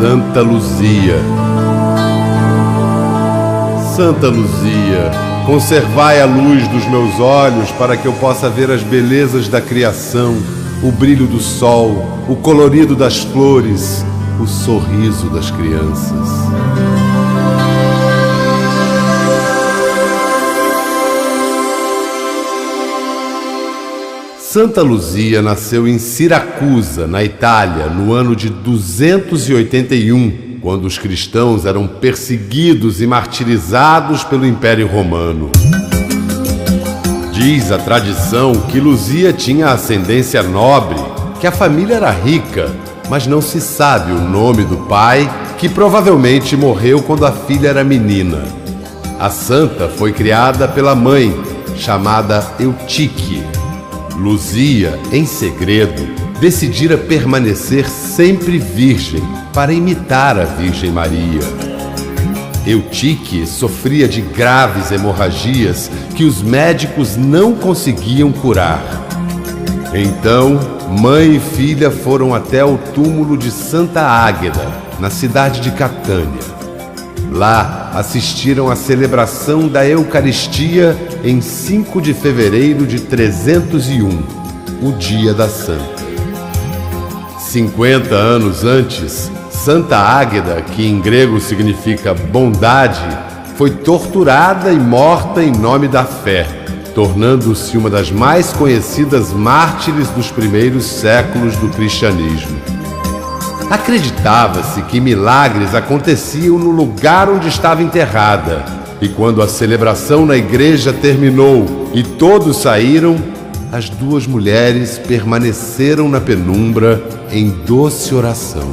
Santa Luzia. Santa Luzia, conservai a luz dos meus olhos para que eu possa ver as belezas da criação, o brilho do sol, o colorido das flores, o sorriso das crianças. Santa Luzia nasceu em Siracusa, na Itália, no ano de 281, quando os cristãos eram perseguidos e martirizados pelo Império Romano. Diz a tradição que Luzia tinha ascendência nobre, que a família era rica, mas não se sabe o nome do pai, que provavelmente morreu quando a filha era menina. A santa foi criada pela mãe, chamada Eutique. Luzia, em segredo, decidira permanecer sempre virgem para imitar a Virgem Maria. Eutique sofria de graves hemorragias que os médicos não conseguiam curar. Então, mãe e filha foram até o túmulo de Santa Águeda, na cidade de Catânia. Lá assistiram à celebração da Eucaristia em 5 de fevereiro de 301, o dia da Santa. 50 anos antes, Santa Águeda, que em grego significa bondade, foi torturada e morta em nome da fé, tornando-se uma das mais conhecidas mártires dos primeiros séculos do cristianismo. Acreditava-se que milagres aconteciam no lugar onde estava enterrada, e quando a celebração na igreja terminou e todos saíram, as duas mulheres permaneceram na penumbra em doce oração.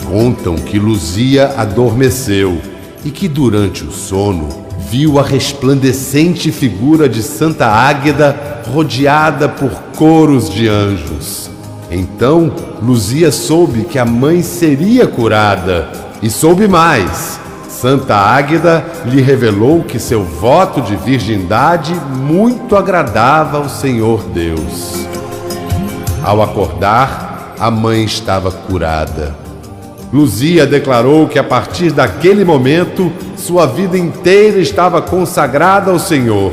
Contam que Luzia adormeceu e que durante o sono viu a resplandecente figura de Santa Águeda rodeada por coros de anjos. Então, Luzia soube que a mãe seria curada e soube mais. Santa Águeda lhe revelou que seu voto de virgindade muito agradava ao Senhor Deus. Ao acordar, a mãe estava curada. Luzia declarou que a partir daquele momento, sua vida inteira estava consagrada ao Senhor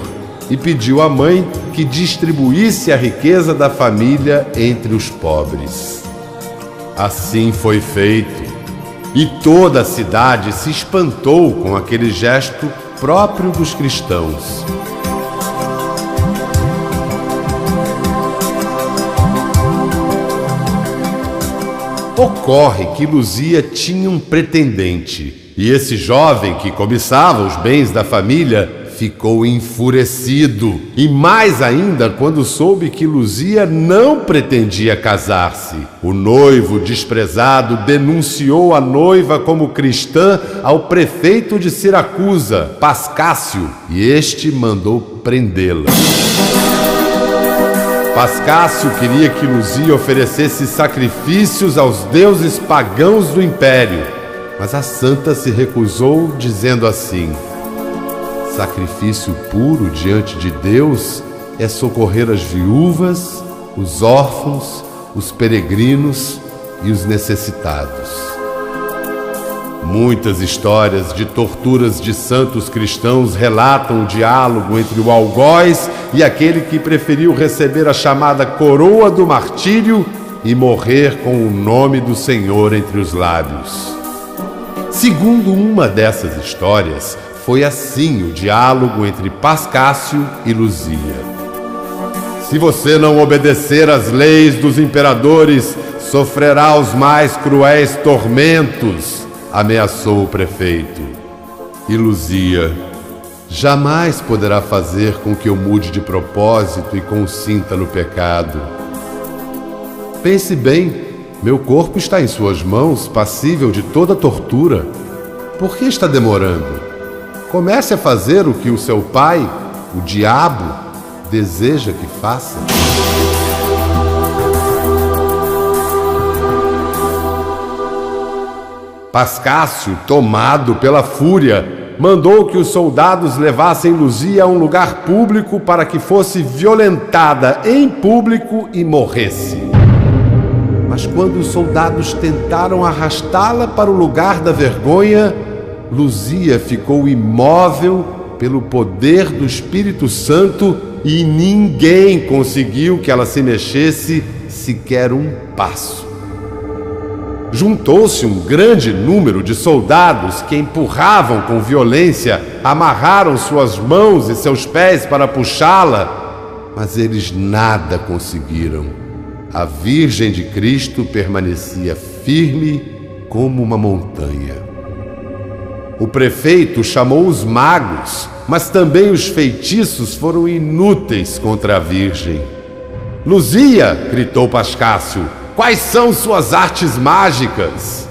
e pediu à mãe que distribuísse a riqueza da família entre os pobres. Assim foi feito, e toda a cidade se espantou com aquele gesto próprio dos cristãos. Ocorre que Luzia tinha um pretendente, e esse jovem que cobiçava os bens da família ficou enfurecido, e mais ainda quando soube que Luzia não pretendia casar-se. O noivo desprezado denunciou a noiva como cristã ao prefeito de Siracusa, Pascácio, e este mandou prendê-la. Pascácio queria que Luzia oferecesse sacrifícios aos deuses pagãos do império, mas a santa se recusou, dizendo assim: sacrifício puro diante de Deus é socorrer as viúvas, os órfãos, os peregrinos e os necessitados. Muitas histórias de torturas de santos cristãos relatam o diálogo entre o algoz e aquele que preferiu receber a chamada coroa do martírio e morrer com o nome do Senhor entre os lábios. Segundo uma dessas histórias, foi assim o diálogo entre Pascácio e Luzia. Se você não obedecer às leis dos imperadores, sofrerá os mais cruéis tormentos, ameaçou o prefeito. E Luzia: jamais poderá fazer com que eu mude de propósito e consinta no pecado. Pense bem, meu corpo está em suas mãos, passível de toda tortura. Por que está demorando? Comece a fazer o que o seu pai, o diabo, deseja que faça. Pascácio, tomado pela fúria, mandou que os soldados levassem Luzia a um lugar público para que fosse violentada em público e morresse. Mas quando os soldados tentaram arrastá-la para o lugar da vergonha, Luzia ficou imóvel pelo poder do Espírito Santo e ninguém conseguiu que ela se mexesse sequer um passo. Juntou-se um grande número de soldados que empurravam com violência, amarraram suas mãos e seus pés para puxá-la, mas eles nada conseguiram. A Virgem de Cristo permanecia firme como uma montanha. O prefeito chamou os magos, mas também os feitiços foram inúteis contra a Virgem. Luzia, gritou Pascácio, quais são suas artes mágicas?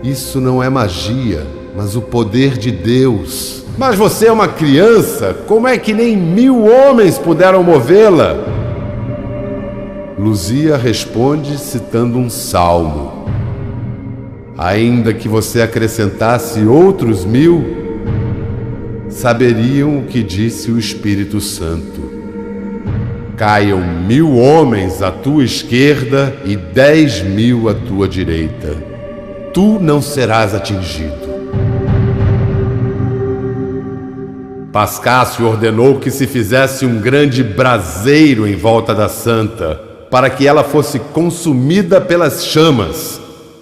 Isso não é magia, mas o poder de Deus. Mas você é uma criança, como é que nem 1000 homens puderam movê-la? Luzia responde citando um salmo. Ainda que você acrescentasse outros 1000, saberiam o que disse o Espírito Santo. Caiam 1000 homens à tua esquerda e 10.000 à tua direita. Tu não serás atingido. Pascácio ordenou que se fizesse um grande braseiro em volta da santa, para que ela fosse consumida pelas chamas.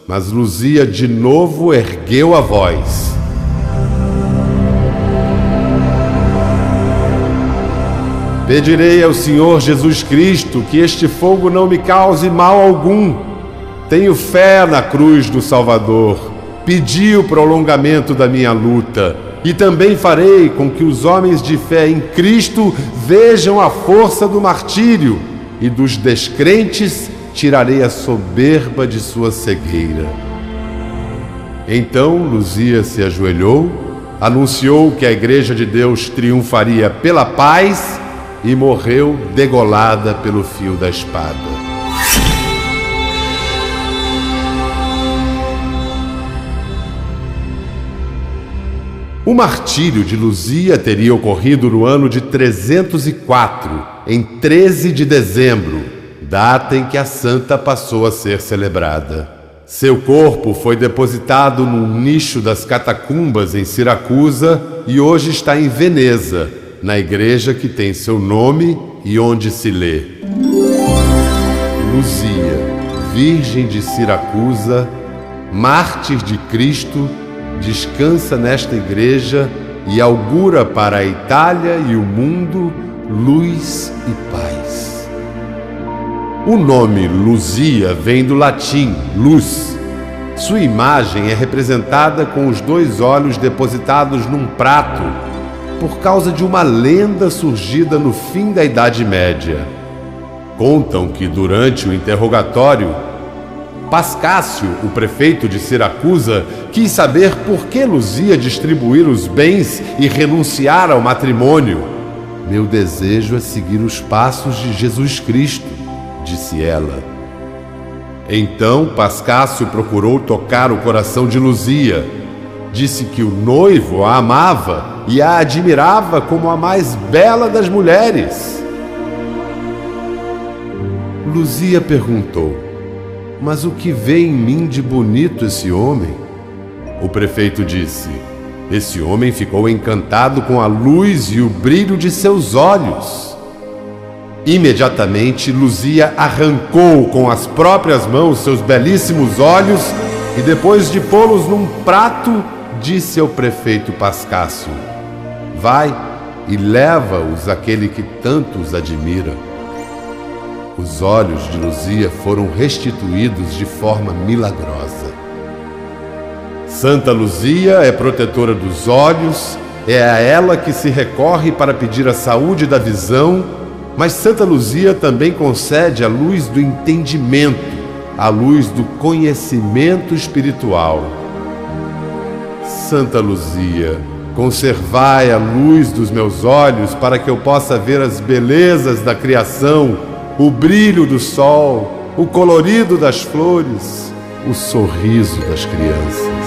Mas Luzia de novo ergueu a voz. Pedirei ao Senhor Jesus Cristo que este fogo não me cause mal algum. Tenho fé na cruz do Salvador. Pedi o prolongamento da minha luta. E também farei com que os homens de fé em Cristo vejam a força do martírio. E dos descrentes tirarei a soberba de sua cegueira. Então Luzia se ajoelhou, anunciou que a Igreja de Deus triunfaria pela paz e morreu degolada pelo fio da espada. O martírio de Luzia teria ocorrido no ano de 304, em 13 de dezembro, data em que a santa passou a ser celebrada. Seu corpo foi depositado num nicho das catacumbas em Siracusa e hoje está em Veneza, na igreja que tem seu nome e onde se lê: Luzia, Virgem de Siracusa, mártir de Cristo, descansa nesta igreja e augura para a Itália e o mundo luz e paz. O nome Luzia vem do latim luz. Sua imagem é representada com os 2 olhos depositados num prato, por causa de uma lenda surgida no fim da Idade Média. Contam que durante o interrogatório, Pascácio, o prefeito de Siracusa, quis saber por que Luzia distribuir os bens e renunciar ao matrimônio. Meu desejo é seguir os passos de Jesus Cristo, disse ela. Então Pascácio procurou tocar o coração de Luzia. Disse que o noivo a amava e a admirava como a mais bela das mulheres. Luzia perguntou: mas o que vê em mim de bonito esse homem? O prefeito disse: esse homem ficou encantado com a luz e o brilho de seus olhos. Imediatamente, Luzia arrancou com as próprias mãos seus belíssimos olhos e, depois de pô-los num prato, disse ao prefeito Pascácio: vai e leva-os àquele que tanto os admira. Os olhos de Luzia foram restituídos de forma milagrosa. Santa Luzia é protetora dos olhos, é a ela que se recorre para pedir a saúde da visão, mas Santa Luzia também concede a luz do entendimento, a luz do conhecimento espiritual. Santa Luzia, conservai a luz dos meus olhos para que eu possa ver as belezas da criação, o brilho do sol, o colorido das flores, o sorriso das crianças.